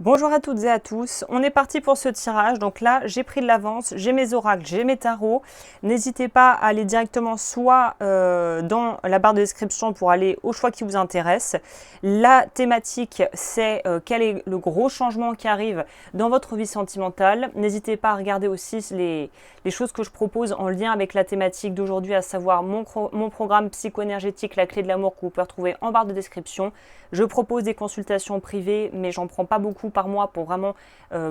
Bonjour à toutes et à tous, on est parti pour ce tirage. Donc là, j'ai pris de l'avance, j'ai mes oracles, j'ai mes tarots. N'hésitez pas à aller directement soit dans la barre de description pour aller au choix qui vous intéresse. La thématique, c'est quel est le gros changement qui arrive dans votre vie sentimentale. N'hésitez pas à regarder aussi les choses que je propose en lien avec la thématique d'aujourd'hui, à savoir mon programme psycho-énergétique, la clé de l'amour, que vous pouvez retrouver en barre de description. Je propose des consultations privées, mais j'en prends pas beaucoup par mois pour vraiment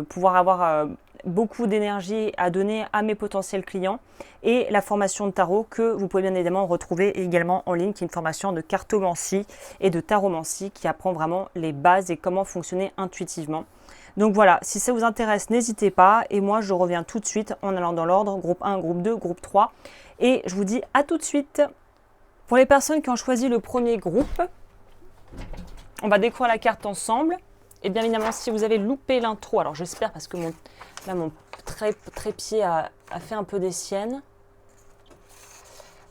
pouvoir avoir beaucoup d'énergie à donner à mes potentiels clients. Et la formation de tarot que vous pouvez bien évidemment retrouver également en ligne, qui est une formation de cartomancie et de taromancie qui apprend vraiment les bases et comment fonctionner intuitivement. Donc voilà, si ça vous intéresse, n'hésitez pas. Et moi, je reviens tout de suite en allant dans l'ordre, groupe 1, groupe 2, groupe 3. Et je vous dis à tout de suite. Pour les personnes qui ont choisi le premier groupe, on va découvrir la carte ensemble. Et bien évidemment, si vous avez loupé l'intro, alors j'espère parce que mon trépied a fait un peu des siennes.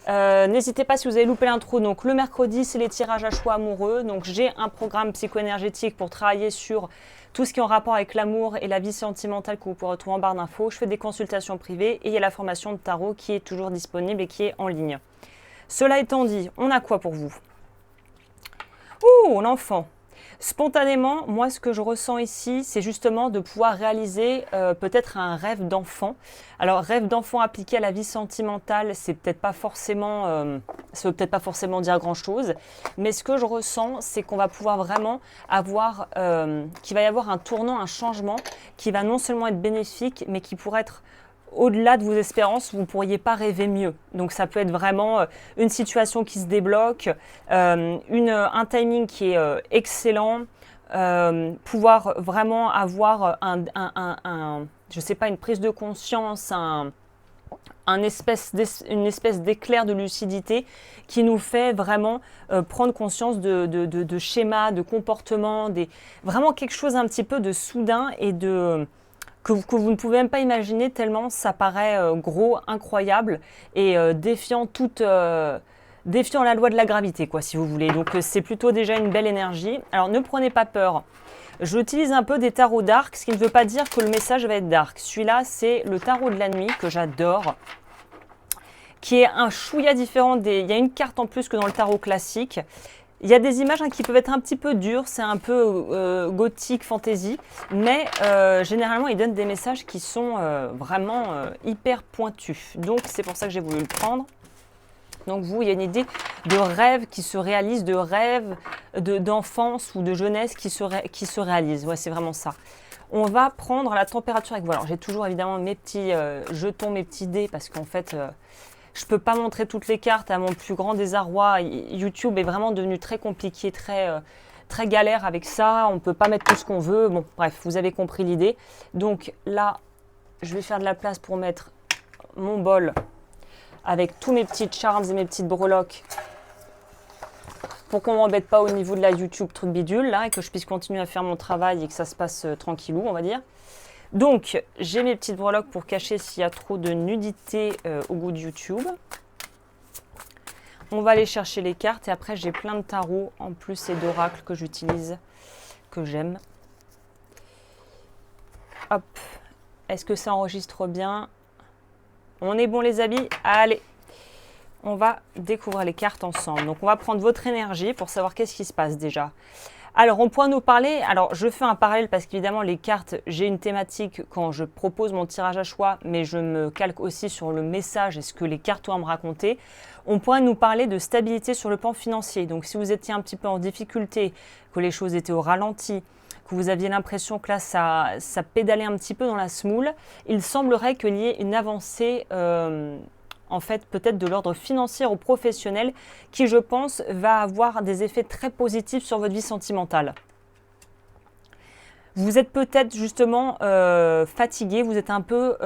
N'hésitez pas si vous avez loupé l'intro. Donc le mercredi, c'est les tirages à choix amoureux. Donc j'ai un programme psycho-énergétique pour travailler sur tout ce qui est en rapport avec l'amour et la vie sentimentale que vous pouvez retrouver en barre d'infos. Je fais des consultations privées et il y a la formation de tarot qui est toujours disponible et qui est en ligne. Cela étant dit, on a quoi pour vous? Ouh, l'enfant. Spontanément, moi, ce que je ressens ici, c'est justement de pouvoir réaliser peut-être un rêve d'enfant. Alors, rêve d'enfant appliqué à la vie sentimentale, c'est peut-être pas forcément, ça veut peut-être pas forcément dire grand-chose. Mais ce que je ressens, c'est qu'on va pouvoir vraiment avoir, qu'il va y avoir un tournant, un changement qui va non seulement être bénéfique, mais qui pourrait être au-delà de vos espérances, vous ne pourriez pas rêver mieux. Donc ça peut être vraiment une situation qui se débloque, un timing qui est excellent, pouvoir vraiment avoir je sais pas, une prise de conscience, une espèce d'éclair de lucidité qui nous fait vraiment prendre conscience de schémas, de comportements, vraiment quelque chose un petit peu de soudain et que vous ne pouvez même pas imaginer tellement ça paraît gros, incroyable et défiant la loi de la gravité, quoi, si vous voulez. Donc c'est plutôt déjà une belle énergie. Alors ne prenez pas peur. J'utilise un peu des tarots dark, ce qui ne veut pas dire que le message va être dark. Celui-là, c'est le tarot de la nuit que j'adore, qui est un chouïa différent il y a une carte en plus que dans le tarot classique. Il y a des images qui peuvent être un petit peu dures, c'est un peu gothique, fantasy, mais généralement, ils donnent des messages qui sont vraiment hyper pointus. Donc, c'est pour ça que j'ai voulu le prendre. Donc, il y a une idée de rêve qui se réalise, de rêve d'enfance ou de jeunesse qui se réalise. Ouais, c'est vraiment ça. On va prendre la température avec vous. Alors, j'ai toujours évidemment mes petits jetons, mes petits dés, parce qu'en fait... je ne peux pas montrer toutes les cartes à mon plus grand désarroi. YouTube est vraiment devenu très compliqué, très galère avec ça. On ne peut pas mettre tout ce qu'on veut. Bon, bref, vous avez compris l'idée. Donc là, je vais faire de la place pour mettre mon bol avec tous mes petites charms et mes petites breloques pour qu'on ne m'embête pas au niveau de la YouTube truc bidule là, et que je puisse continuer à faire mon travail et que ça se passe tranquillou, on va dire. Donc, j'ai mes petites breloques pour cacher s'il y a trop de nudité au goût de YouTube. On va aller chercher les cartes et après, j'ai plein de tarots en plus et d'oracles que j'utilise, que j'aime. Hop, est-ce que ça enregistre bien? On est bon les amis? Allez, on va découvrir les cartes ensemble. Donc, on va prendre votre énergie pour savoir qu'est-ce qui se passe déjà. Alors, on pourra nous parler, alors je fais un parallèle parce qu'évidemment les cartes, j'ai une thématique quand je propose mon tirage à choix, mais je me calque aussi sur le message et ce que les cartes ont à me raconter. On pourrait nous parler de stabilité sur le plan financier. Donc si vous étiez un petit peu en difficulté, que les choses étaient au ralenti, que vous aviez l'impression que là ça pédalait un petit peu dans la semoule, il semblerait qu'il y ait une avancée en fait peut-être de l'ordre financier ou professionnel qui, je pense, va avoir des effets très positifs sur votre vie sentimentale. Vous êtes peut-être justement fatigué, vous êtes un peu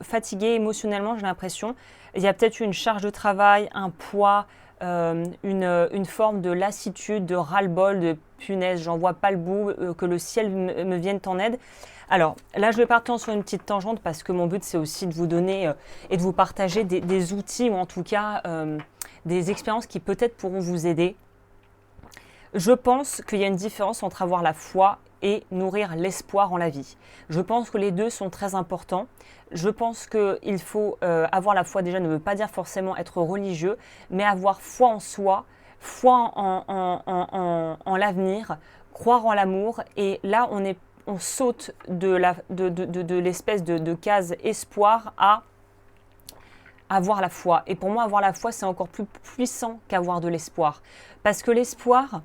fatigué émotionnellement, j'ai l'impression. Il y a peut-être eu une charge de travail, un poids, une forme de lassitude, de ras-le-bol, de punaise, j'en vois pas le bout, que le ciel me vienne en aide. Alors là, je vais partir sur une petite tangente parce que mon but, c'est aussi de vous donner et de vous partager des outils ou en tout cas des expériences qui peut-être pourront vous aider. Je pense qu'il y a une différence entre avoir la foi et nourrir l'espoir en la vie. Je pense que les deux sont très importants. Je pense qu'il faut avoir la foi, déjà ne veut pas dire forcément être religieux, mais avoir foi en soi, foi en l'avenir, croire en l'amour. Et là, on saute de l'espèce de case espoir à avoir la foi. Et pour moi, avoir la foi, c'est encore plus puissant qu'avoir de l'espoir. Parce que l'espoir,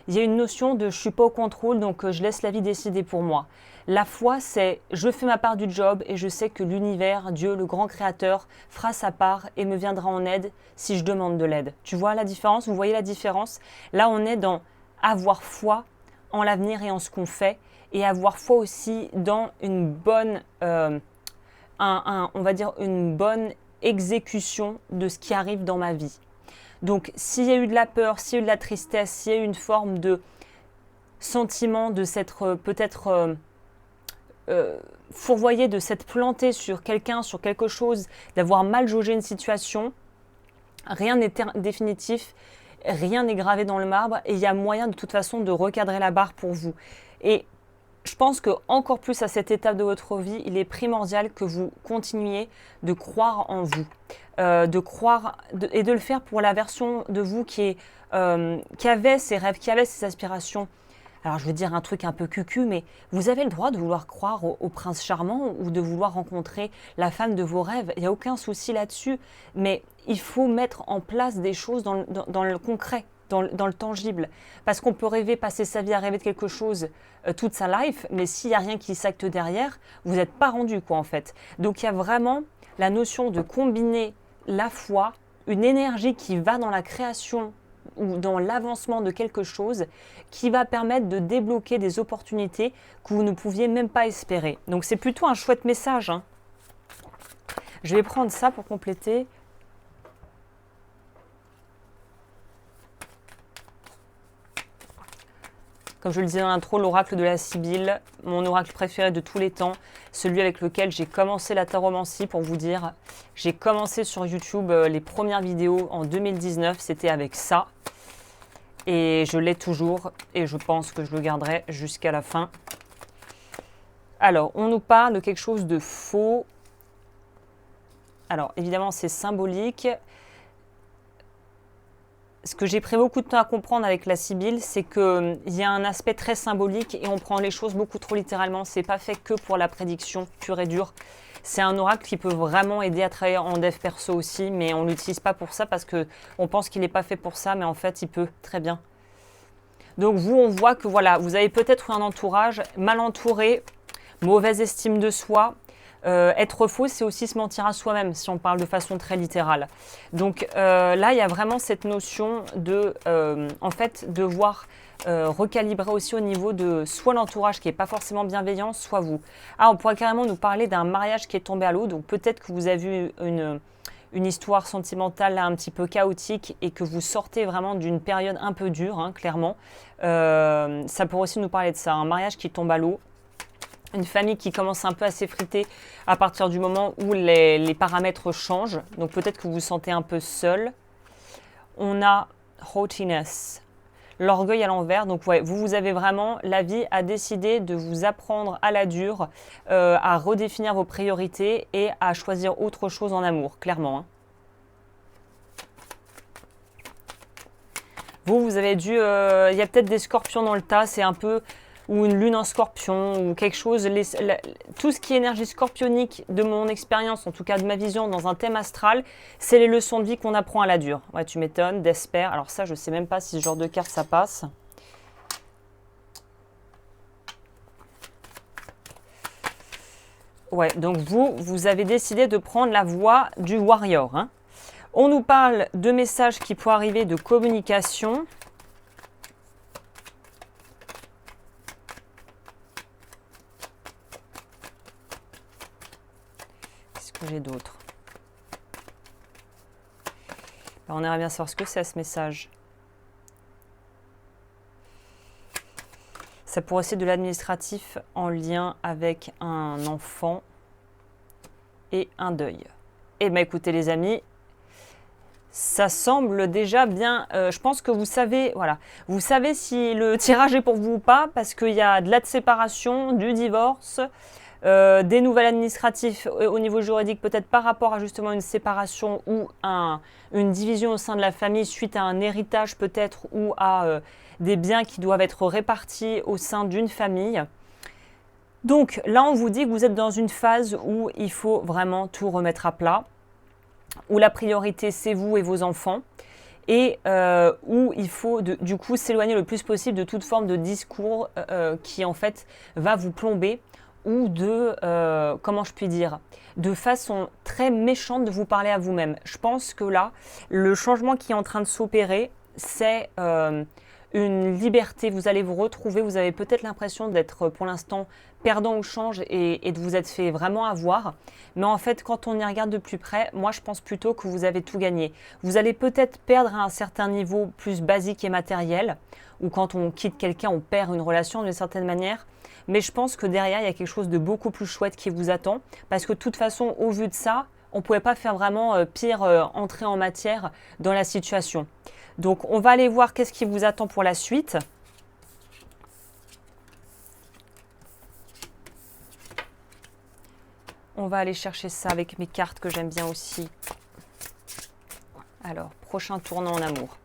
il y a une notion de je ne suis pas au contrôle, donc je laisse la vie décider pour moi. La foi, c'est je fais ma part du job et je sais que l'univers, Dieu, le grand créateur, fera sa part et me viendra en aide si je demande de l'aide. Tu vois la différence? Vous voyez la différence? Là, on est dans avoir foi en l'avenir et en ce qu'on fait, et avoir foi aussi dans une bonne, on va dire une bonne exécution de ce qui arrive dans ma vie. Donc, s'il y a eu de la peur, s'il y a eu de la tristesse, s'il y a eu une forme de sentiment de s'être peut-être fourvoyé, de s'être planté sur quelqu'un, sur quelque chose, d'avoir mal jaugé une situation, rien n'est définitif, rien n'est gravé dans le marbre et il y a moyen de toute façon de recadrer la barre pour vous. Et je pense que encore plus à cette étape de votre vie, il est primordial que vous continuiez de croire en vous, de croire et de le faire pour la version de vous qui avait ses rêves, qui avait ses aspirations. Alors je veux dire un truc un peu cucu, mais vous avez le droit de vouloir croire au prince charmant ou de vouloir rencontrer la femme de vos rêves. Il n'y a aucun souci là-dessus, mais il faut mettre en place des choses dans le concret. Dans le tangible. Parce qu'on peut rêver, passer sa vie à rêver de quelque chose toute sa life, mais s'il n'y a rien qui s'acte derrière, vous n'êtes pas rendu quoi en fait. Donc il y a vraiment la notion de combiner la foi, une énergie qui va dans la création ou dans l'avancement de quelque chose qui va permettre de débloquer des opportunités que vous ne pouviez même pas espérer. Donc c'est plutôt un chouette message, hein. Je vais prendre ça pour compléter. Comme je le disais dans l'intro, l'oracle de la Sibylle, mon oracle préféré de tous les temps, celui avec lequel j'ai commencé la taromancie pour vous dire. J'ai commencé sur YouTube les premières vidéos en 2019, c'était avec ça. Et je l'ai toujours et je pense que je le garderai jusqu'à la fin. Alors, on nous parle de quelque chose de faux. Alors, évidemment, c'est symbolique. Ce que j'ai pris beaucoup de temps à comprendre avec la Sibylle, c'est qu'il y a un aspect très symbolique et on prend les choses beaucoup trop littéralement. C'est pas fait que pour la prédiction pure et dure. C'est un oracle qui peut vraiment aider à travailler en dev perso aussi, mais on ne l'utilise pas pour ça parce qu'on pense qu'il n'est pas fait pour ça, mais en fait, il peut très bien. Donc vous, on voit que voilà, vous avez peut-être un entourage mal entouré, mauvaise estime de soi. Être faux, c'est aussi se mentir à soi-même, si on parle de façon très littérale. Donc là, il y a vraiment cette notion de, en fait, devoir recalibrer aussi au niveau de soit l'entourage qui n'est pas forcément bienveillant, soit vous. Ah, on pourrait carrément nous parler d'un mariage qui est tombé à l'eau. Donc peut-être que vous avez eu une histoire sentimentale là, un petit peu chaotique et que vous sortez vraiment d'une période un peu dure, hein, clairement. Ça pourrait aussi nous parler de ça, un mariage qui tombe à l'eau. Une famille qui commence un peu à s'effriter à partir du moment où les paramètres changent. Donc peut-être que vous vous sentez un peu seul. On a haughtiness, l'orgueil à l'envers. Donc ouais, vous avez vraiment, la vie a décidé de vous apprendre à la dure, à redéfinir vos priorités et à choisir autre chose en amour, clairement, hein. Vous avez dû... il y a peut-être des scorpions dans le tas, c'est un peu... ou une lune en scorpion, ou quelque chose, tout ce qui est énergie scorpionique de mon expérience, en tout cas de ma vision dans un thème astral, c'est les leçons de vie qu'on apprend à la dure. Ouais, tu m'étonnes, d'espère. Alors ça, je ne sais même pas si ce genre de carte, ça passe. Ouais, donc vous avez décidé de prendre la voie du warrior, hein. On nous parle de messages qui pourraient arriver de communication. J'ai d'autres. On aimerait bien savoir ce que c'est ce message. Ça pourrait être de l'administratif en lien avec un enfant et un deuil. Eh bien écoutez les amis, Ça semble déjà bien. Je pense que vous savez, voilà, vous savez si le tirage est pour vous ou pas, parce qu'il y a de la séparation, du divorce, des nouvelles administratives au niveau juridique, peut-être par rapport à justement une séparation ou une division au sein de la famille suite à un héritage peut-être ou à des biens qui doivent être répartis au sein d'une famille. Donc là, on vous dit que vous êtes dans une phase où il faut vraiment tout remettre à plat, où la priorité c'est vous et vos enfants, et où il faut du coup s'éloigner le plus possible de toute forme de discours qui en fait va vous plomber, ou de, comment je puis dire, de façon très méchante de vous parler à vous-même. Je pense que là, le changement qui est en train de s'opérer, c'est une liberté. Vous allez vous retrouver, vous avez peut-être l'impression d'être pour l'instant perdant au change et de vous être fait vraiment avoir. Mais en fait, quand on y regarde de plus près, moi je pense plutôt que vous avez tout gagné. Vous allez peut-être perdre à un certain niveau plus basique et matériel, ou quand on quitte quelqu'un, on perd une relation d'une certaine manière. Mais je pense que derrière, il y a quelque chose de beaucoup plus chouette qui vous attend. Parce que de toute façon, au vu de ça, on ne pouvait pas faire vraiment pire entrée en matière dans la situation. Donc, on va aller voir qu'est-ce qui vous attend pour la suite. On va aller chercher ça avec mes cartes que j'aime bien aussi. Alors, prochain tournant en amour.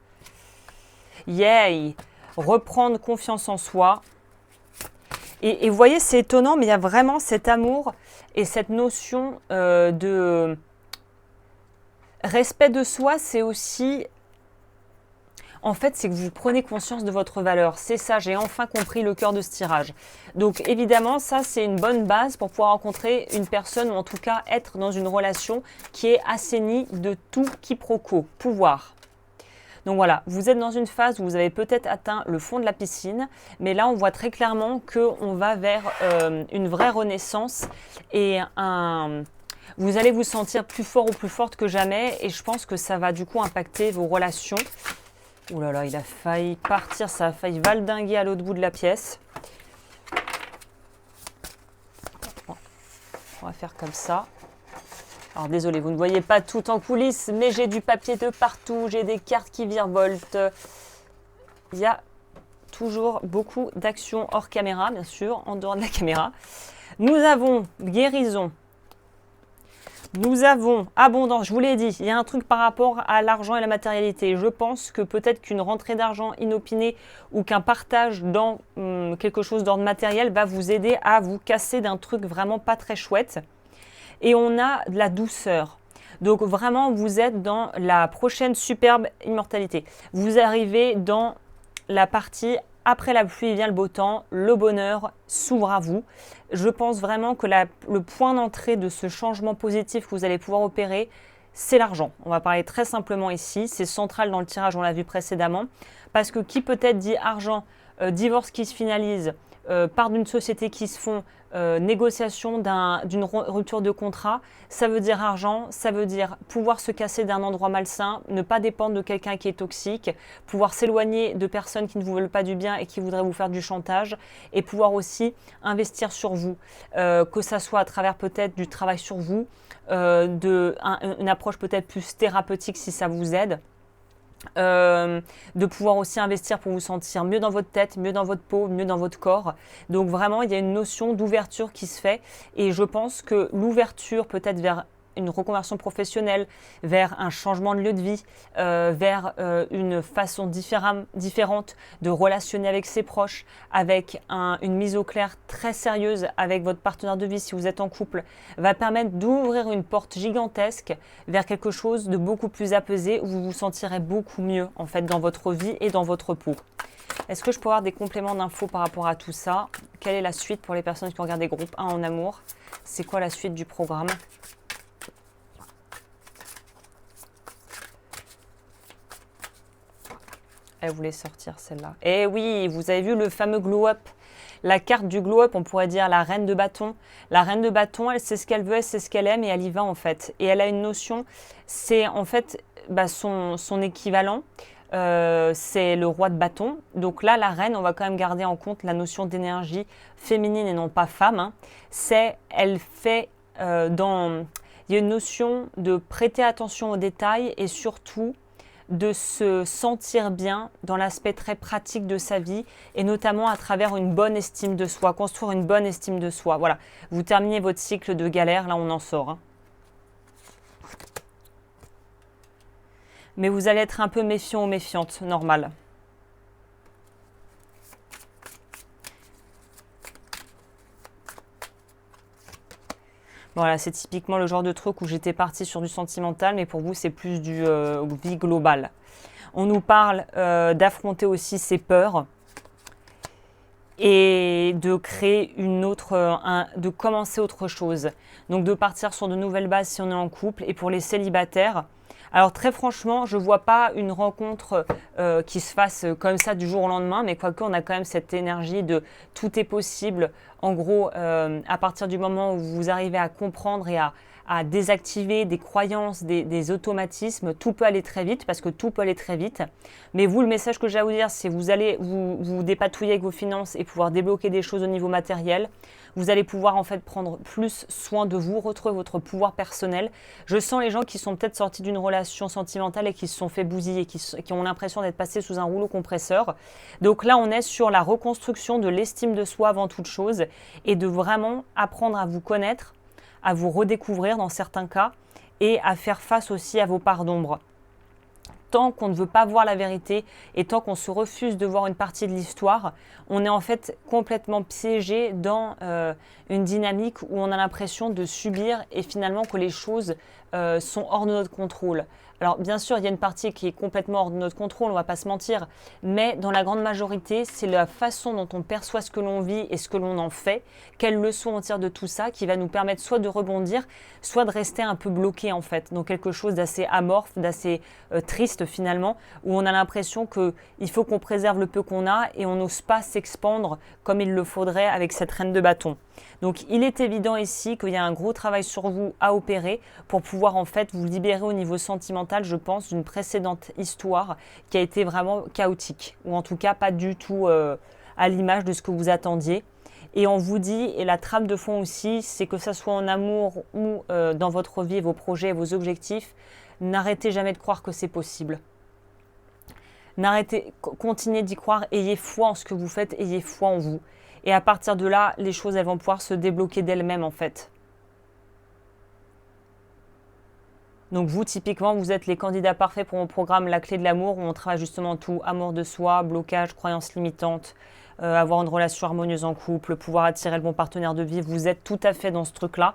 Yay! Reprendre confiance en soi. Et vous voyez, c'est étonnant, mais il y a vraiment cet amour et cette notion de respect de soi. C'est aussi, en fait, c'est que vous prenez conscience de votre valeur. C'est ça, j'ai enfin compris le cœur de ce tirage. Donc évidemment, ça, c'est une bonne base pour pouvoir rencontrer une personne, ou en tout cas être dans une relation qui est assainie de tout quiproquo, pouvoir. Donc voilà, vous êtes dans une phase où vous avez peut-être atteint le fond de la piscine, mais là on voit très clairement qu'on va vers une vraie renaissance et vous allez vous sentir plus fort ou plus forte que jamais, et je pense que ça va du coup impacter vos relations. Ouh là là, il a failli partir, ça a failli valdinguer à l'autre bout de la pièce. Bon, on va faire comme ça. Alors désolé, vous ne voyez pas tout en coulisses, mais j'ai du papier de partout, j'ai des cartes qui virevoltent. Il y a toujours beaucoup d'actions hors caméra, bien sûr, en dehors de la caméra. Nous avons guérison. Nous avons abondance, je vous l'ai dit, il y a un truc par rapport à l'argent et la matérialité. Je pense que peut-être qu'une rentrée d'argent inopinée ou qu'un partage dans quelque chose d'ordre matériel va vous aider à vous casser d'un truc vraiment pas très chouette. Et on a de la douceur. Donc vraiment, vous êtes dans la prochaine superbe immortalité. Vous arrivez dans la partie après la pluie vient le beau temps, le bonheur s'ouvre à vous. Je pense vraiment que le point d'entrée de ce changement positif que vous allez pouvoir opérer, c'est l'argent. On va parler très simplement ici, c'est central dans le tirage, on l'a vu précédemment. Parce que qui peut-être dit argent, divorce qui se finalise, part d'une société qui se font, négociation d'une rupture de contrat, ça veut dire argent, ça veut dire pouvoir se casser d'un endroit malsain, ne pas dépendre de quelqu'un qui est toxique, pouvoir s'éloigner de personnes qui ne vous veulent pas du bien et qui voudraient vous faire du chantage, et pouvoir aussi investir sur vous, que ça soit à travers peut-être du travail sur vous, une approche peut-être plus thérapeutique si ça vous aide. De pouvoir aussi investir pour vous sentir mieux dans votre tête, mieux dans votre peau, mieux dans votre corps. Donc vraiment, il y a une notion d'ouverture qui se fait, et je pense que l'ouverture peut-être vers une reconversion professionnelle, vers un changement de lieu de vie, vers une façon différente de relationner avec ses proches, avec une mise au clair très sérieuse avec votre partenaire de vie si vous êtes en couple, va permettre d'ouvrir une porte gigantesque vers quelque chose de beaucoup plus apaisé, où vous vous sentirez beaucoup mieux en fait dans votre vie et dans votre peau. Est-ce que je peux avoir des compléments d'infos par rapport à tout ça? Quelle est la suite pour les personnes qui ont regardé groupe 1 en amour? C'est quoi la suite du programme? Elle voulait sortir celle-là. Eh oui, vous avez vu le fameux glow-up. La carte du glow-up, on pourrait dire la reine de bâton. La reine de bâton, elle sait ce qu'elle veut, elle sait ce qu'elle aime, et elle y va en fait. Et elle a une notion, c'est en fait son équivalent, c'est le roi de bâton. Donc là, la reine, on va quand même garder en compte la notion d'énergie féminine et non pas femme. Elle fait il y a une notion de prêter attention aux détails et surtout de se sentir bien dans l'aspect très pratique de sa vie et notamment à travers une bonne estime de soi, construire une bonne estime de soi. Voilà, vous terminez votre cycle de galère, là on en sort. Mais vous allez être un peu méfiant ou méfiante, normal. Voilà, c'est typiquement le genre de truc où j'étais partie sur du sentimental, mais pour vous, c'est plus du vie globale. On nous parle d'affronter aussi ses peurs et de créer de commencer autre chose. Donc de partir sur de nouvelles bases si on est en couple. Et pour les célibataires, alors très franchement, je ne vois pas une rencontre qui se fasse comme ça du jour au lendemain, mais quoique on a quand même cette énergie de tout est possible. En gros, à partir du moment où vous arrivez à comprendre et à désactiver des croyances, des automatismes, tout peut aller très vite parce que tout peut aller très vite. Mais vous, le message que j'ai à vous dire, c'est que vous allez vous dépatouiller avec vos finances et pouvoir débloquer des choses au niveau matériel. Vous allez pouvoir en fait prendre plus soin de vous, retrouver votre pouvoir personnel. Je sens les gens qui sont peut-être sortis d'une relation sentimentale et qui se sont fait bousiller, qui ont l'impression d'être passés sous un rouleau compresseur. Donc là, on est sur la reconstruction de l'estime de soi avant toute chose et de vraiment apprendre à vous connaître, à vous redécouvrir dans certains cas et à faire face aussi à vos parts d'ombre. Tant qu'on ne veut pas voir la vérité et tant qu'on se refuse de voir une partie de l'histoire, on est en fait complètement piégé dans une dynamique où on a l'impression de subir et finalement que les choses sont hors de notre contrôle. Alors bien sûr, il y a une partie qui est complètement hors de notre contrôle, on ne va pas se mentir, mais dans la grande majorité, c'est la façon dont on perçoit ce que l'on vit et ce que l'on en fait, quelles leçons on tire de tout ça, qui va nous permettre soit de rebondir, soit de rester un peu bloqué en fait, dans quelque chose d'assez amorphe, d'assez triste finalement, où on a l'impression qu'il faut qu'on préserve le peu qu'on a et on n'ose pas s'expandre comme il le faudrait avec cette reine de bâton. Donc il est évident ici qu'il y a un gros travail sur vous à opérer pour pouvoir en fait vous libérer au niveau sentimental, je pense, d'une précédente histoire qui a été vraiment chaotique, ou en tout cas pas du tout à l'image de ce que vous attendiez. Et on vous dit, et la trame de fond aussi, c'est que ça soit en amour ou dans votre vie, vos projets, vos objectifs, n'arrêtez jamais de croire que c'est possible. Continuez d'y croire, ayez foi en ce que vous faites, ayez foi en vous. Et à partir de là, les choses elles vont pouvoir se débloquer d'elles-mêmes en fait. Donc vous, typiquement, vous êtes les candidats parfaits pour mon programme La Clé de l'amour, où on travaille justement tout, amour de soi, blocage, croyances limitantes, avoir une relation harmonieuse en couple, pouvoir attirer le bon partenaire de vie. Vous êtes tout à fait dans ce truc-là.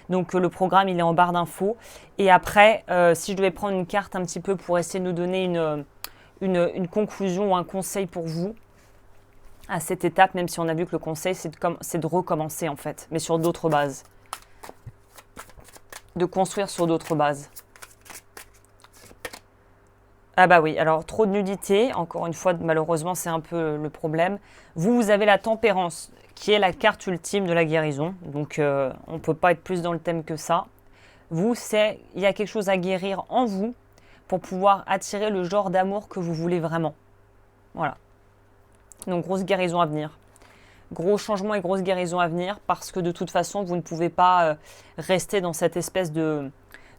Donc le programme, il est en barre d'infos. Et après, si je devais prendre une carte un petit peu pour essayer de nous donner une conclusion ou un conseil pour vous, à cette étape, même si on a vu que le conseil, c'est de recommencer en fait, mais sur d'autres bases. De construire sur d'autres bases. Ah bah oui, alors trop de nudité, encore une fois, malheureusement, c'est un peu le problème. Vous avez la tempérance, qui est la carte ultime de la guérison, donc on ne peut pas être plus dans le thème que ça. Vous, il y a quelque chose à guérir en vous pour pouvoir attirer le genre d'amour que vous voulez vraiment. Voilà. Donc grosse guérison à venir. Gros changement et grosse guérison à venir parce que de toute façon, vous ne pouvez pas rester dans cette espèce de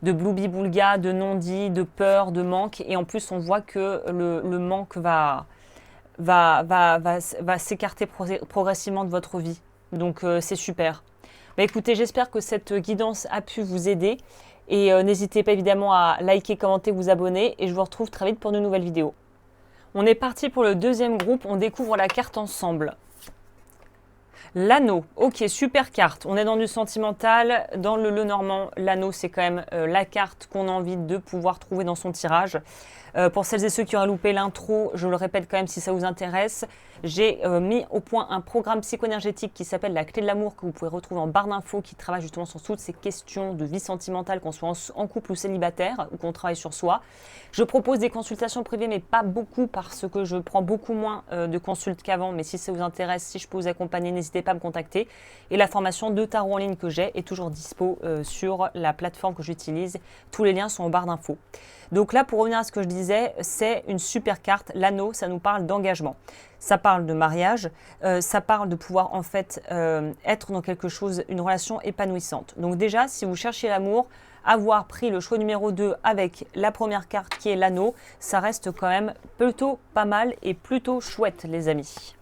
bloubi-boulga, de non-dit, de peur, de manque. Et en plus, on voit que le manque va s'écarter progressivement de votre vie. Donc c'est super. Bah, écoutez, j'espère que cette guidance a pu vous aider. Et n'hésitez pas évidemment à liker, commenter, vous abonner. Et je vous retrouve très vite pour de nouvelles vidéos. On est parti pour le deuxième groupe, on découvre la carte ensemble. L'anneau, ok, super carte. On est dans du sentimental, dans le Lenormand. L'anneau, c'est quand même la carte qu'on a envie de pouvoir trouver dans son tirage. Pour celles et ceux qui auraient loupé l'intro, je le répète quand même si ça vous intéresse, j'ai mis au point un programme psycho-énergétique qui s'appelle La Clé de l'amour que vous pouvez retrouver en barre d'infos qui travaille justement sur toutes ces questions de vie sentimentale, qu'on soit en couple ou célibataire ou qu'on travaille sur soi. Je propose des consultations privées mais pas beaucoup parce que je prends beaucoup moins de consultes qu'avant, mais si ça vous intéresse, si je peux vous accompagner, n'hésitez pas à me contacter. Et la formation de tarot en ligne que j'ai est toujours dispo sur la plateforme que j'utilise. Tous les liens sont en barre d'infos. Donc là, pour revenir à ce que je disais, c'est une super carte. L'anneau, ça nous parle d'engagement. Ça parle de mariage, ça parle de pouvoir en fait être dans quelque chose, une relation épanouissante. Donc déjà, si vous cherchez l'amour, avoir pris le choix numéro 2 avec la première carte qui est l'anneau, ça reste quand même plutôt pas mal et plutôt chouette les amis.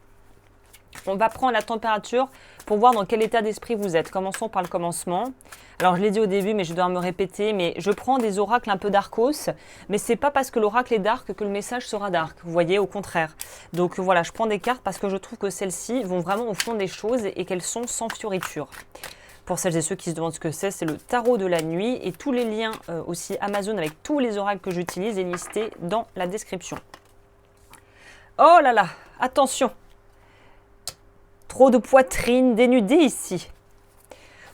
On va prendre la température pour voir dans quel état d'esprit vous êtes. Commençons par le commencement. Alors, je l'ai dit au début, mais je dois me répéter, mais je prends des oracles un peu darkos, mais c'est pas parce que l'oracle est dark que le message sera dark. Vous voyez, au contraire. Donc voilà, je prends des cartes parce que je trouve que celles-ci vont vraiment au fond des choses et qu'elles sont sans fioriture. Pour celles et ceux qui se demandent ce que c'est le tarot de la nuit et tous les liens aussi Amazon avec tous les oracles que j'utilise est listé dans la description. Oh là là, attention! Trop de poitrine dénudée ici.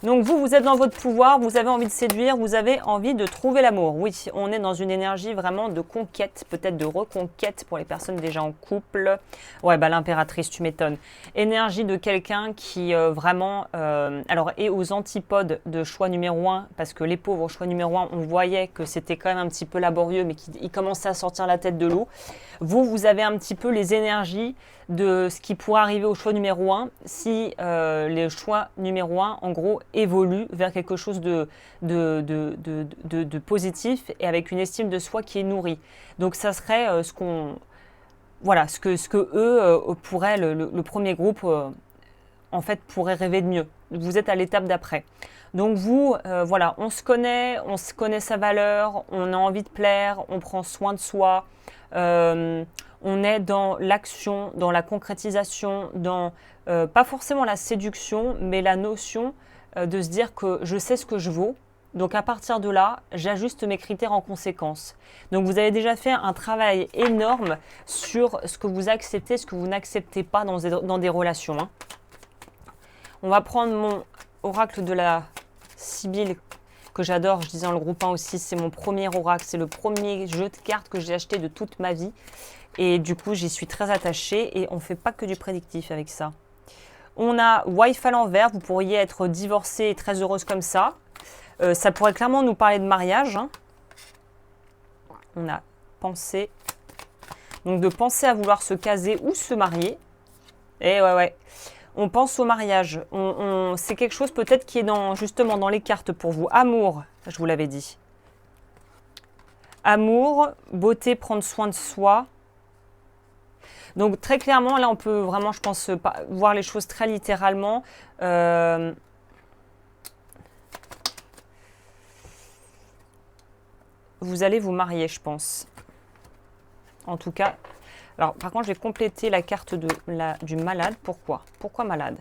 Donc vous êtes dans votre pouvoir, vous avez envie de séduire, vous avez envie de trouver l'amour. Oui, on est dans une énergie vraiment de conquête, peut-être de reconquête pour les personnes déjà en couple. Ouais, bah l'impératrice, tu m'étonnes. Énergie de quelqu'un qui vraiment alors est aux antipodes de choix numéro 1, parce que les pauvres choix numéro 1, on voyait que c'était quand même un petit peu laborieux, mais qu'ils commençaient à sortir la tête de l'eau. Vous avez un petit peu les énergies de ce qui pourrait arriver au choix numéro 1 si les choix numéro 1, en gros, évoluent vers quelque chose de positif et avec une estime de soi qui est nourrie. Donc, ça serait ce que eux pourraient, le premier groupe, en fait, pourrait rêver de mieux. Vous êtes à l'étape d'après. Donc vous, voilà, on se connaît sa valeur, on a envie de plaire, on prend soin de soi, on est dans l'action, dans la concrétisation, dans pas forcément la séduction, mais la notion de se dire que je sais ce que je vaux. Donc à partir de là, j'ajuste mes critères en conséquence. Donc vous avez déjà fait un travail énorme sur ce que vous acceptez, ce que vous n'acceptez pas dans des relations. Hein. On va prendre mon oracle de la Sibylle que j'adore, je disais dans le groupe 1 aussi, c'est mon premier oracle, c'est le premier jeu de cartes que j'ai acheté de toute ma vie. Et du coup, j'y suis très attachée et on ne fait pas que du prédictif avec ça. On a Wife à l'envers, vous pourriez être divorcée et très heureuse comme ça. Ça pourrait clairement nous parler de mariage. Hein. On a pensé, donc de penser à vouloir se caser ou se marier. Et ouais. On pense au mariage. C'est quelque chose peut-être qui est justement dans les cartes pour vous. Amour, je vous l'avais dit. Amour, beauté, prendre soin de soi. Donc très clairement, là on peut vraiment, je pense, voir les choses très littéralement. Vous allez vous marier, je pense. En tout cas... Alors, par contre, je vais compléter la carte du malade. Pourquoi? Pourquoi malade?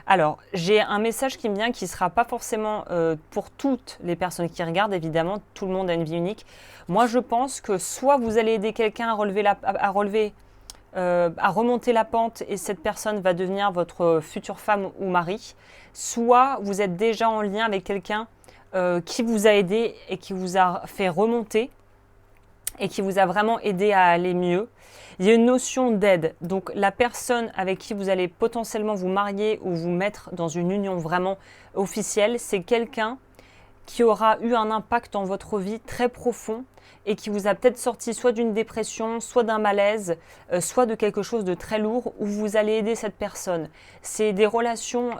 Alors, j'ai un message qui me vient qui ne sera pas forcément pour toutes les personnes qui regardent. Évidemment, tout le monde a une vie unique. Moi, je pense que soit vous allez aider quelqu'un à remonter la pente et cette personne va devenir votre future femme ou mari, soit vous êtes déjà en lien avec quelqu'un qui vous a aidé et qui vous a fait remonter et qui vous a vraiment aidé à aller mieux. Il y a une notion d'aide. Donc la personne avec qui vous allez potentiellement vous marier ou vous mettre dans une union vraiment officielle, c'est quelqu'un qui aura eu un impact dans votre vie très profond et qui vous a peut-être sorti soit d'une dépression, soit d'un malaise, soit de quelque chose de très lourd où vous allez aider cette personne. C'est des relations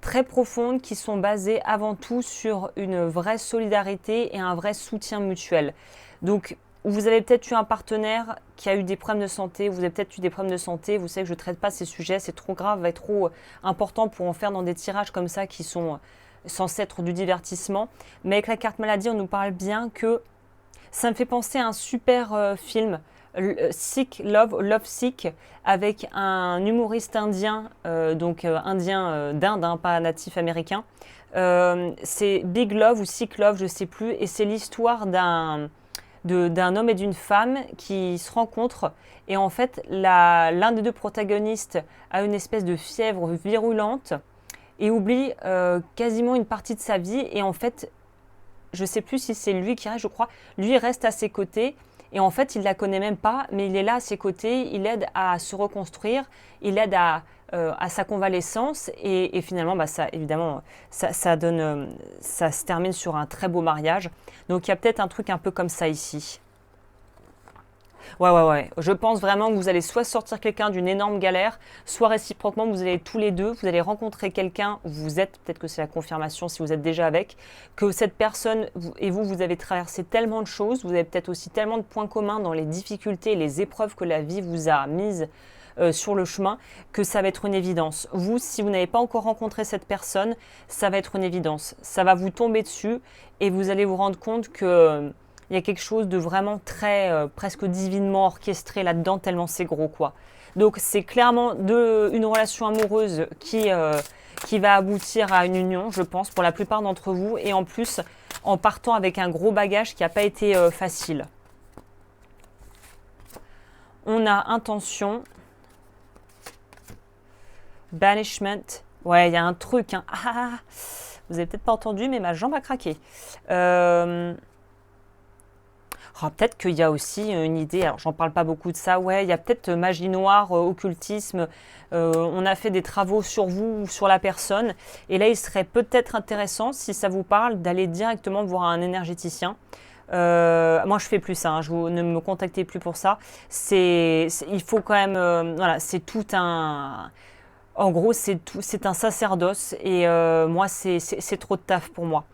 très profondes qui sont basées avant tout sur une vraie solidarité et un vrai soutien mutuel. Donc, vous avez peut-être eu un partenaire qui a eu des problèmes de santé, vous avez peut-être eu des problèmes de santé, vous savez que je ne traite pas ces sujets, c'est trop grave et trop important pour en faire dans des tirages comme ça qui sont censés être du divertissement. Mais avec la carte maladie, on nous parle bien que ça me fait penser à un super film, Sick Love, Love Sick, avec un humoriste indien, indien d'Inde, hein, pas natif américain. C'est Big Love ou Sick Love, je ne sais plus, et c'est l'histoire d'un homme et d'une femme qui se rencontrent. Et en fait, l'un des deux protagonistes a une espèce de fièvre virulente et oublie quasiment une partie de sa vie. Et en fait, je ne sais plus si c'est lui qui reste, je crois. Lui reste à ses côtés. Et en fait, il ne la connaît même pas, mais il est là à ses côtés. Il aide à se reconstruire. Il aide à sa convalescence. Et finalement, ça, évidemment, ça se termine sur un très beau mariage. Donc, il y a peut-être un truc un peu comme ça ici. Ouais, ouais, ouais. Je pense vraiment que vous allez soit sortir quelqu'un d'une énorme galère, soit réciproquement, vous allez tous les deux, vous allez rencontrer quelqu'un où vous êtes, peut-être que c'est la confirmation si vous êtes déjà avec, que cette personne et vous, vous avez traversé tellement de choses, vous avez peut-être aussi tellement de points communs dans les difficultés et les épreuves que la vie vous a mises sur le chemin, que ça va être une évidence. Vous, si vous n'avez pas encore rencontré cette personne, ça va être une évidence. Ça va vous tomber dessus et vous allez vous rendre compte que il y a quelque chose de vraiment très, presque divinement orchestré là-dedans, tellement c'est gros, quoi. Donc c'est clairement une relation amoureuse qui va aboutir à une union, je pense, pour la plupart d'entre vous. Et en plus, en partant avec un gros bagage qui n'a pas été facile. On a intention, banishment. Ouais, il y a un truc. Hein. Ah, vous avez peut-être pas entendu, mais ma jambe a craqué. Oh, peut-être qu'il y a aussi une idée, alors j'en parle pas beaucoup de ça, ouais, il y a peut-être magie noire, occultisme, on a fait des travaux sur vous ou sur la personne, et là il serait peut-être intéressant, si ça vous parle, d'aller directement voir un énergéticien. Moi je fais plus ça, hein, ne me contactez plus pour ça, il faut quand même, voilà, c'est tout un... En gros, c'est un sacerdoce et moi, c'est trop de taf pour moi.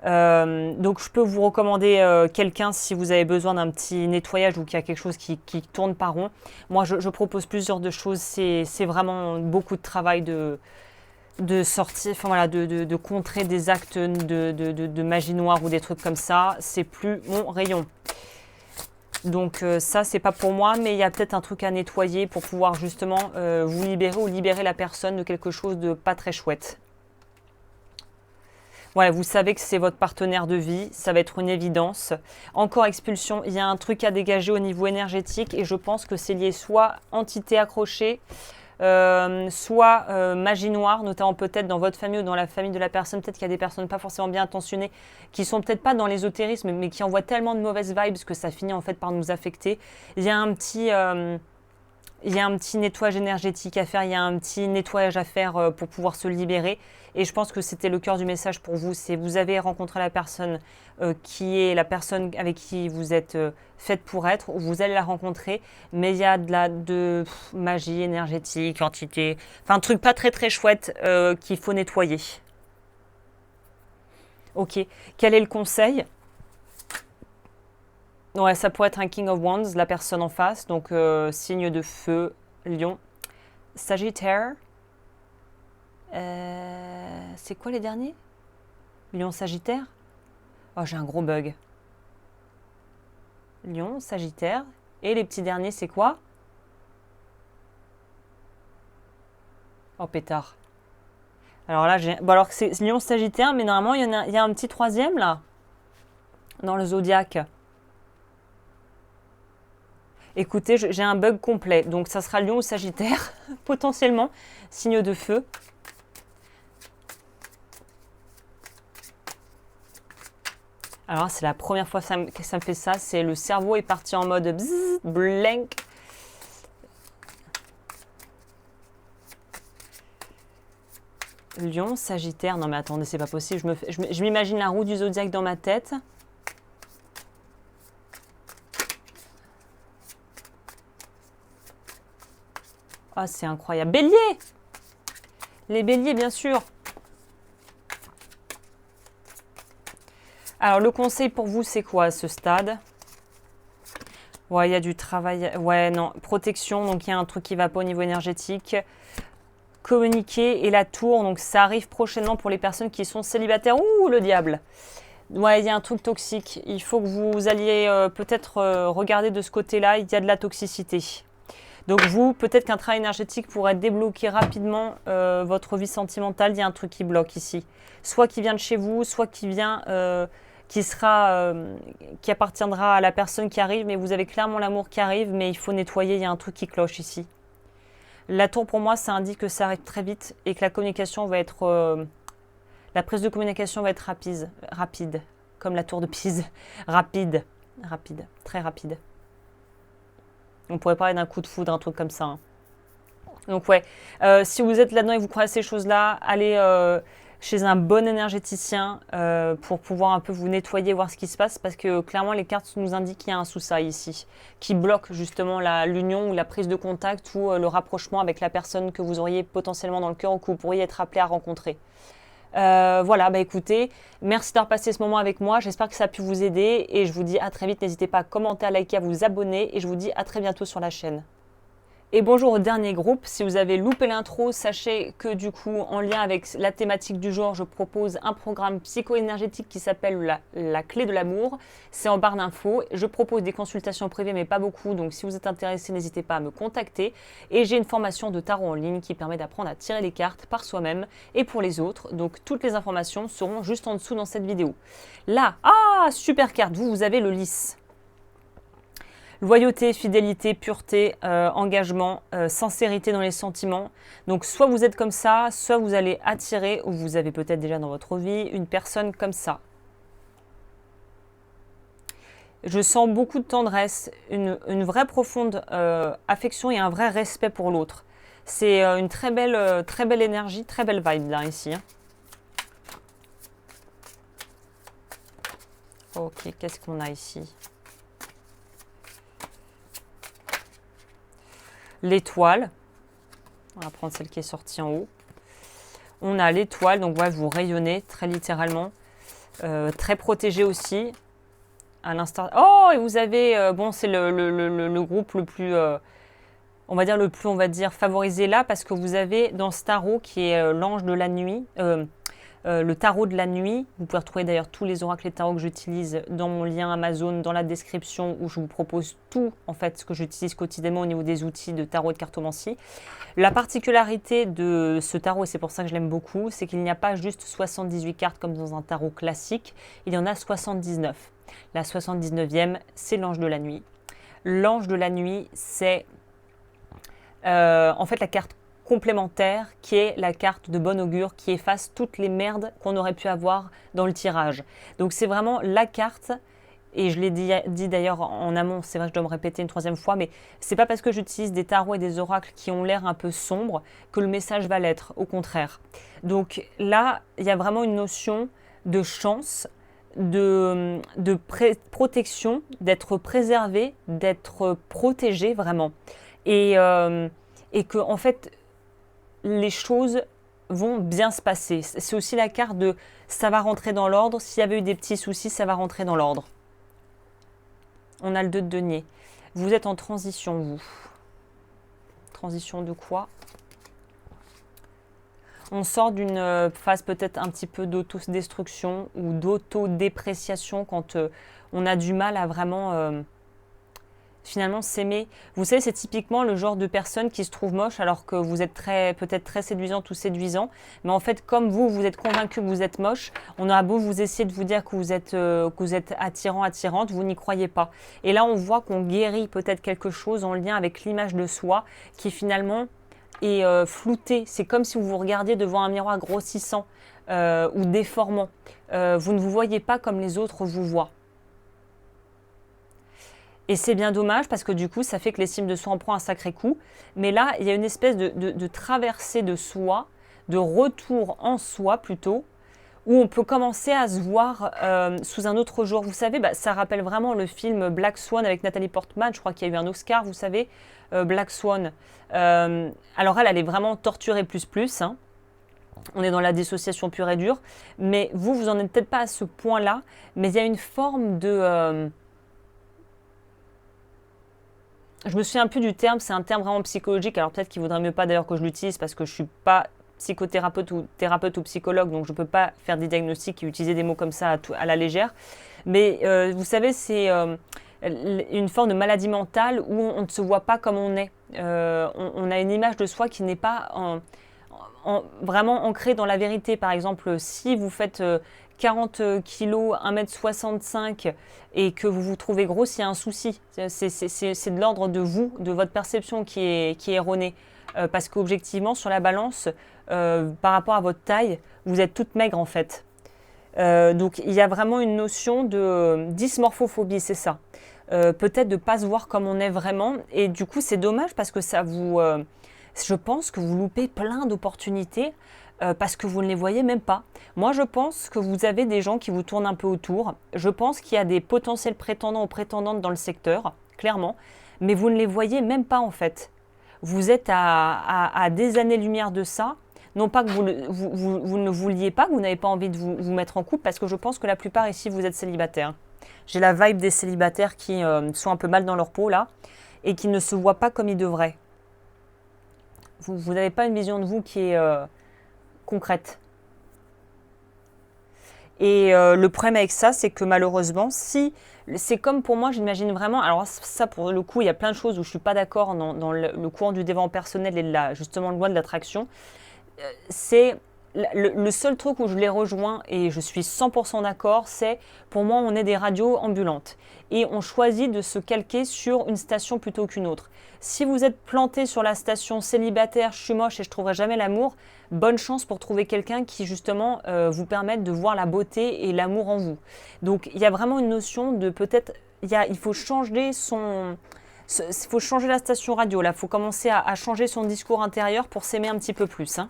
Donc, je peux vous recommander quelqu'un si vous avez besoin d'un petit nettoyage ou qu'il y a quelque chose qui tourne pas rond. Moi, je propose plusieurs de choses. C'est vraiment beaucoup de travail de sortir, enfin voilà, de contrer des actes de magie noire ou des trucs comme ça. C'est plus mon rayon. Donc ça, c'est pas pour moi, mais il y a peut-être un truc à nettoyer pour pouvoir justement vous libérer ou libérer la personne de quelque chose de pas très chouette. Ouais, vous savez que c'est votre partenaire de vie, ça va être une évidence. Encore expulsion, il y a un truc à dégager au niveau énergétique et je pense que c'est lié soit entité accrochée, soit magie noire, notamment peut-être dans votre famille ou dans la famille de la personne. Peut-être qu'il y a des personnes pas forcément bien intentionnées qui sont peut-être pas dans l'ésotérisme, mais qui envoient tellement de mauvaises vibes que ça finit en fait par nous affecter. Il y a un petit nettoyage énergétique à faire, il y a un petit nettoyage à faire pour pouvoir se libérer. Et je pense que c'était le cœur du message pour vous. C'est vous avez rencontré la personne qui est la personne avec qui vous êtes faite pour être, ou vous allez la rencontrer, mais il y a de magie énergétique, entité, enfin un truc pas très très chouette qu'il faut nettoyer. Ok, quel est le conseil? Ouais, ça pourrait être un King of Wands, la personne en face, donc signe de feu, lion. Sagittaire. C'est quoi les derniers? Lion, Sagittaire. Oh, j'ai un gros bug. Lion, Sagittaire. Et les petits derniers, c'est quoi? Oh, pétard. Alors là, bon, alors c'est Lion, Sagittaire, mais normalement, il y a un petit troisième là, dans le zodiaque. Écoutez, j'ai un bug complet, donc ça sera Lion ou Sagittaire, potentiellement, signe de feu. Alors c'est la première fois que ça me fait ça, c'est le cerveau est parti en mode bzzz, blank. Lion, Sagittaire, non mais attendez, c'est pas possible, je m'imagine la roue du zodiaque dans ma tête. Ah, c'est incroyable. Bélier! Les béliers, bien sûr. Alors, le conseil pour vous, c'est quoi à ce stade? Ouais, il y a du travail. Ouais, non. Protection, donc il y a un truc qui va pas au niveau énergétique. Communiquer et la tour, donc ça arrive prochainement pour les personnes qui sont célibataires. Ouh, le diable! Ouais, il y a un truc toxique. Il faut que vous alliez peut-être regarder de ce côté-là. Il y a de la toxicité. Donc vous, peut-être qu'un travail énergétique pourrait débloquer rapidement votre vie sentimentale. Il y a un truc qui bloque ici. Soit qui vient de chez vous, soit qui vient, qui appartiendra à la personne qui arrive. Mais vous avez clairement l'amour qui arrive, mais il faut nettoyer. Il y a un truc qui cloche ici. La tour, pour moi, ça indique que ça arrive très vite et que la communication va être... la prise de communication va être rapide. Comme la tour de Pise. Rapide, très rapide. On pourrait parler d'un coup de foudre, un truc comme ça. Hein. Donc ouais, si vous êtes là-dedans et vous croyez à ces choses-là, allez chez un bon énergéticien pour pouvoir un peu vous nettoyer, voir ce qui se passe, parce que clairement les cartes nous indiquent qu'il y a un souci ici, qui bloque justement l'union ou la prise de contact ou le rapprochement avec la personne que vous auriez potentiellement dans le cœur ou que vous pourriez être appelé à rencontrer. Voilà, bah écoutez, merci d'avoir passé ce moment avec moi, j'espère que ça a pu vous aider et je vous dis à très vite, n'hésitez pas à commenter, à liker, à vous abonner et je vous dis à très bientôt sur la chaîne. Et bonjour au dernier groupe, si vous avez loupé l'intro, sachez que du coup, en lien avec la thématique du jour, je propose un programme psycho-énergétique qui s'appelle la clé de l'amour. C'est en barre d'infos. Je propose des consultations privées, mais pas beaucoup, donc si vous êtes intéressé, n'hésitez pas à me contacter. Et j'ai une formation de tarot en ligne qui permet d'apprendre à tirer les cartes par soi-même et pour les autres. Donc toutes les informations seront juste en dessous dans cette vidéo. Là, super carte, vous avez le lys. Loyauté, fidélité, pureté, engagement, sincérité dans les sentiments. Donc soit vous êtes comme ça, soit vous allez attirer, ou vous avez peut-être déjà dans votre vie, une personne comme ça. Je sens beaucoup de tendresse, une vraie profonde affection et un vrai respect pour l'autre. C'est une très belle énergie, très belle vibe là ici. Hein. Ok, qu'est-ce qu'on a ici ? L'étoile, on va prendre celle qui est sortie en haut. On a l'étoile, donc ouais, vous rayonnez très littéralement, très protégé aussi. À l'instant. Oh, et vous avez, bon, c'est le groupe le plus, on va dire favorisé là, parce que vous avez dans ce tarot qui est l'ange de la nuit. Le tarot de la nuit. Vous pouvez retrouver d'ailleurs tous les oracles et tarots que j'utilise dans mon lien Amazon, dans la description, où je vous propose tout, en fait, ce que j'utilise quotidiennement au niveau des outils de tarot et de cartomancie. La particularité de ce tarot, et c'est pour ça que je l'aime beaucoup, c'est qu'il n'y a pas juste 78 cartes comme dans un tarot classique, il y en a 79. La 79e, c'est l'ange de la nuit. L'ange de la nuit, c'est en fait la carte complémentaire qui est la carte de bon augure qui efface toutes les merdes qu'on aurait pu avoir dans le tirage. Donc c'est vraiment la carte, et je l'ai dit d'ailleurs en amont, c'est vrai que je dois me répéter une troisième fois, mais c'est pas parce que j'utilise des tarots et des oracles qui ont l'air un peu sombres que le message va l'être, au contraire. Donc là, il y a vraiment une notion de chance, de protection, d'être préservé, d'être protégé vraiment. Et que en fait, les choses vont bien se passer. C'est aussi la carte de ça va rentrer dans l'ordre. S'il y avait eu des petits soucis, ça va rentrer dans l'ordre. On a le 2 de denier. Vous êtes en transition, vous. Transition de quoi ? On sort d'une phase peut-être un petit peu d'autodestruction ou d'autodépréciation quand on a du mal à vraiment finalement s'aimer. Vous savez, c'est typiquement le genre de personne qui se trouve moche alors que vous êtes peut-être très séduisante ou séduisant. Mais en fait, comme vous êtes convaincu que vous êtes moche, on aura beau vous essayer de vous dire que vous êtes attirant, attirante, vous n'y croyez pas. Et là, on voit qu'on guérit peut-être quelque chose en lien avec l'image de soi qui finalement est floutée. C'est comme si vous vous regardiez devant un miroir grossissant ou déformant. Vous ne vous voyez pas comme les autres vous voient. Et c'est bien dommage parce que du coup, ça fait que l'estime de soi en prend un sacré coup. Mais là, il y a une espèce de traversée de soi, de retour en soi plutôt, où on peut commencer à se voir sous un autre jour. Vous savez, ça rappelle vraiment le film Black Swan avec Nathalie Portman. Je crois qu'il y a eu un Oscar, vous savez, Black Swan. Alors elle est vraiment torturée plus. Hein. On est dans la dissociation pure et dure. Mais vous en êtes peut-être pas à ce point-là. Mais il y a une forme de... je me souviens plus du terme, c'est un terme vraiment psychologique, alors peut-être qu'il vaudrait mieux pas d'ailleurs que je l'utilise parce que je suis pas psychothérapeute ou psychologue, donc je peux pas faire des diagnostics et utiliser des mots comme ça à la légère. Mais vous savez, c'est une forme de maladie mentale où on ne se voit pas comme on est. On a une image de soi qui n'est pas vraiment ancrée dans la vérité. Par exemple, si vous faites 40 kg, 1m65 et que vous vous trouvez grosse, il y a un souci. C'est de l'ordre de vous, de votre perception qui est erronée. Parce qu'objectivement, sur la balance, par rapport à votre taille, vous êtes toute maigre en fait. Donc il y a vraiment une notion de dysmorphophobie, c'est ça. Peut-être de ne pas se voir comme on est vraiment. Et du coup, c'est dommage parce que ça vous... je pense que vous loupez plein d'opportunités parce que vous ne les voyez même pas. Moi, je pense que vous avez des gens qui vous tournent un peu autour. Je pense qu'il y a des potentiels prétendants ou prétendantes dans le secteur, clairement, mais vous ne les voyez même pas en fait. Vous êtes à des années-lumière de ça. Non pas que vous ne vouliez pas, que vous n'avez pas envie de vous mettre en couple, parce que je pense que la plupart ici, vous êtes célibataires. J'ai la vibe des célibataires qui sont un peu mal dans leur peau là, et qui ne se voient pas comme ils devraient. Vous n'avez pas une vision de vous qui est concrète. Et le problème avec ça, c'est que malheureusement, si c'est comme pour moi, j'imagine vraiment. Alors ça, pour le coup, il y a plein de choses où je suis pas d'accord dans le courant du développement personnel et de justement le loi de l'attraction. C'est le seul truc où je les rejoins et je suis 100% d'accord, c'est pour moi on est des radios ambulantes et on choisit de se calquer sur une station plutôt qu'une autre. Si vous êtes planté sur la station célibataire, je suis moche et je trouverai jamais l'amour, bonne chance pour trouver quelqu'un qui justement vous permette de voir la beauté et l'amour en vous. Donc il y a vraiment une notion de peut-être, il faut changer il faut changer la station radio là, il faut commencer à changer son discours intérieur pour s'aimer un petit peu plus, hein.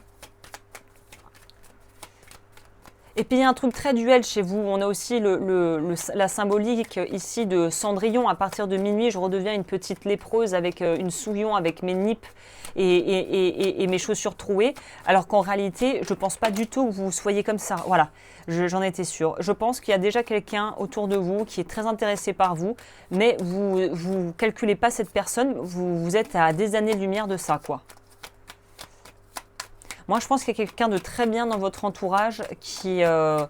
Et puis il y a un truc très duel chez vous. On a aussi la symbolique ici de Cendrillon. À partir de minuit, je redeviens une petite lépreuse avec une souillon, avec mes nippes et mes chaussures trouées. Alors qu'en réalité, je ne pense pas du tout que vous soyez comme ça. Voilà, j'en étais sûre. Je pense qu'il y a déjà quelqu'un autour de vous qui est très intéressé par vous, mais vous ne calculez pas cette personne. Vous êtes à des années-lumière de ça, quoi. Moi, je pense qu'il y a quelqu'un de très bien dans votre entourage qui a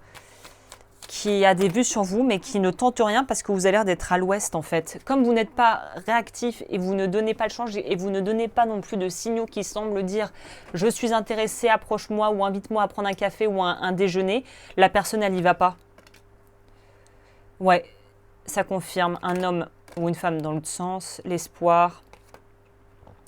des vues sur vous, mais qui ne tente rien parce que vous avez l'air d'être à l'ouest, en fait. Comme vous n'êtes pas réactif et vous ne donnez pas le change et vous ne donnez pas non plus de signaux qui semblent dire « je suis intéressé, approche-moi » ou « invite-moi à prendre un café ou un déjeuner », la personne, elle n'y va pas. Ouais, ça confirme un homme ou une femme dans l'autre sens, l'espoir.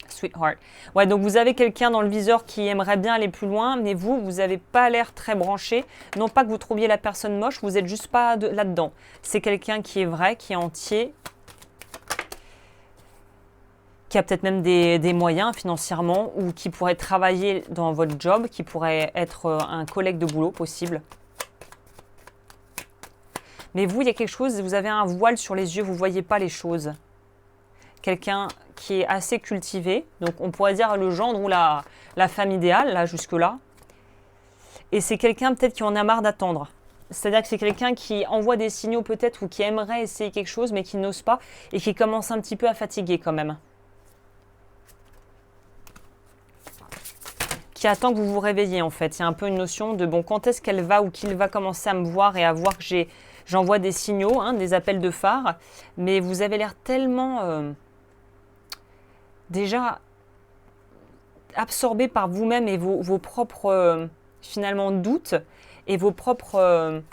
Sweetheart. Ouais, donc vous avez quelqu'un dans le viseur qui aimerait bien aller plus loin, mais vous n'avez pas l'air très branché. Non pas que vous trouviez la personne moche, vous n'êtes juste pas là-dedans. C'est quelqu'un qui est vrai, qui est entier, qui a peut-être même des moyens financièrement, ou qui pourrait travailler dans votre job, qui pourrait être un collègue de boulot possible. Mais vous, il y a quelque chose, vous avez un voile sur les yeux, vous ne voyez pas les choses. Quelqu'un qui est assez cultivé, donc on pourrait dire le gendre ou la femme idéale, là, jusque-là. Et c'est quelqu'un peut-être qui en a marre d'attendre. C'est-à-dire que c'est quelqu'un qui envoie des signaux peut-être ou qui aimerait essayer quelque chose mais qui n'ose pas et qui commence un petit peu à fatiguer quand même. Qui attend que vous vous réveilliez en fait. Il y a un peu une notion de bon, quand est-ce qu'elle va ou qu'il va commencer à me voir et à voir que j'envoie des signaux, hein, des appels de phare, mais vous avez l'air tellement... déjà absorbé par vous-même et vos propres finalement doutes et vos propres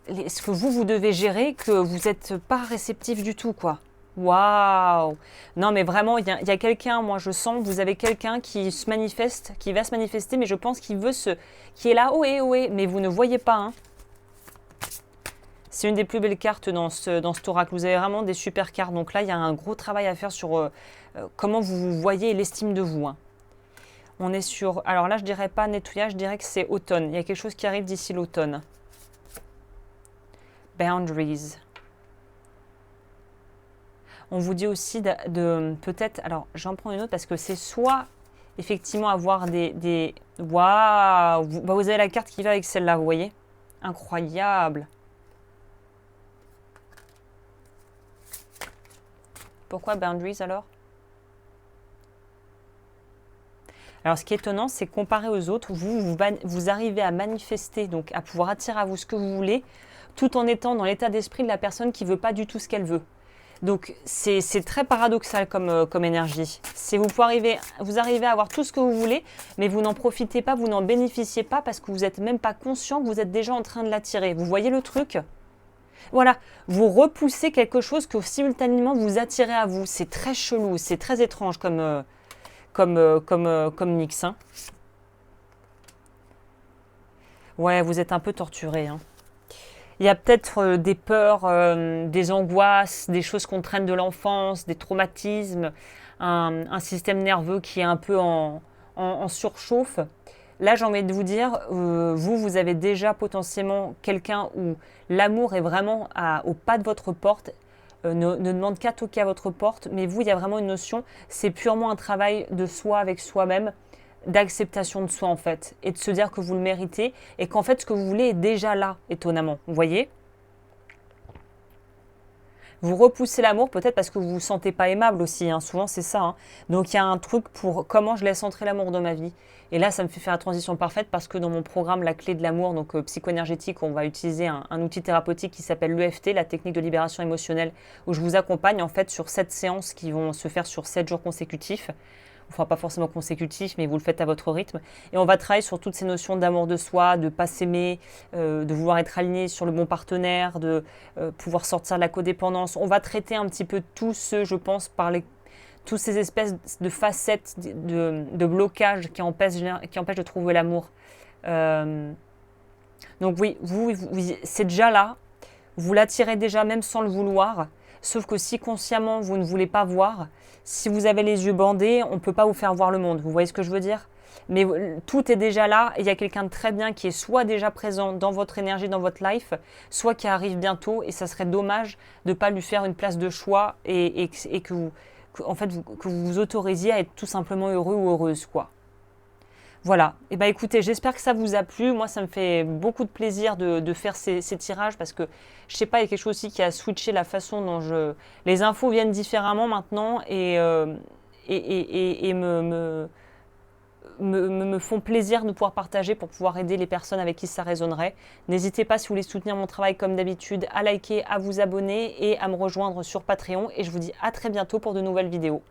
ce que vous devez gérer, que vous n'êtes pas réceptif du tout, quoi. Waouh! Non mais vraiment, il y a quelqu'un, moi je sens que vous avez quelqu'un qui se manifeste, qui va se manifester, mais je pense qu'il veut qui est là, ohé, mais vous ne voyez pas, hein. C'est une des plus belles cartes dans cet oracle. Vous avez vraiment des super cartes. Donc là, il y a un gros travail à faire sur comment vous vous voyez et l'estime de vous, hein. On est sur... Alors là, je dirais pas nettoyage, je dirais que c'est automne. Il y a quelque chose qui arrive d'ici l'automne. Boundaries. On vous dit aussi de peut-être... Alors, j'en prends une autre parce que c'est soit effectivement avoir des... Waouh! Vous avez la carte qui va avec celle-là, vous voyez? Incroyable! Pourquoi boundaries alors? Alors, ce qui est étonnant, c'est que comparé aux autres, vous arrivez à manifester, donc à pouvoir attirer à vous ce que vous voulez, tout en étant dans l'état d'esprit de la personne qui ne veut pas du tout ce qu'elle veut. Donc, c'est très paradoxal comme énergie. Vous arrivez à avoir tout ce que vous voulez, mais vous n'en profitez pas, vous n'en bénéficiez pas parce que vous n'êtes même pas conscient que vous êtes déjà en train de l'attirer. Vous voyez le truc ? Voilà, vous repoussez quelque chose que simultanément vous attirez à vous. C'est très chelou, c'est très étrange comme Nix, hein. Ouais, vous êtes un peu torturé, hein. Il y a peut-être des peurs, des angoisses, des choses qu'on traîne de l'enfance, des traumatismes, un système nerveux qui est un peu en en surchauffe. Là, j'ai envie de vous dire, vous avez déjà potentiellement quelqu'un où l'amour est vraiment au pas de votre porte, ne demande qu'à toquer à votre porte, mais vous, il y a vraiment une notion, c'est purement un travail de soi avec soi-même, d'acceptation de soi en fait, et de se dire que vous le méritez, et qu'en fait, ce que vous voulez est déjà là, étonnamment, vous voyez ? Vous repoussez l'amour peut-être parce que vous ne vous sentez pas aimable aussi, hein. Souvent c'est ça, hein. Donc il y a un truc pour comment je laisse entrer l'amour dans ma vie. Et là ça me fait faire la transition parfaite parce que dans mon programme La clé de l'amour, donc psychoénergétique, on va utiliser un outil thérapeutique qui s'appelle l'EFT, la technique de libération émotionnelle, où je vous accompagne en fait sur 7 séances qui vont se faire sur 7 jours consécutifs. Enfin pas forcément consécutif, mais vous le faites à votre rythme. Et on va travailler sur toutes ces notions d'amour de soi, de ne pas s'aimer, de vouloir être aligné sur le bon partenaire, de pouvoir sortir de la codépendance. On va traiter un petit peu tout ce, je pense, toutes ces espèces de facettes de blocage qui empêchent de trouver l'amour. Donc oui, c'est déjà là. Vous l'attirez déjà même sans le vouloir. Sauf que si consciemment vous ne voulez pas voir, si vous avez les yeux bandés, on ne peut pas vous faire voir le monde. Vous voyez ce que je veux dire ? Mais tout est déjà là et il y a quelqu'un de très bien qui est soit déjà présent dans votre énergie, dans votre life, soit qui arrive bientôt et ça serait dommage de ne pas lui faire une place de choix et que vous vous autorisiez à être tout simplement heureux ou heureuse, quoi. Voilà, et ben écoutez, j'espère que ça vous a plu. Moi, ça me fait beaucoup de plaisir de faire ces tirages parce que, je sais pas, il y a quelque chose aussi qui a switché la façon dont les infos viennent différemment maintenant et me font plaisir de pouvoir partager pour pouvoir aider les personnes avec qui ça résonnerait. N'hésitez pas, si vous voulez soutenir mon travail comme d'habitude, à liker, à vous abonner et à me rejoindre sur Patreon. Et je vous dis à très bientôt pour de nouvelles vidéos.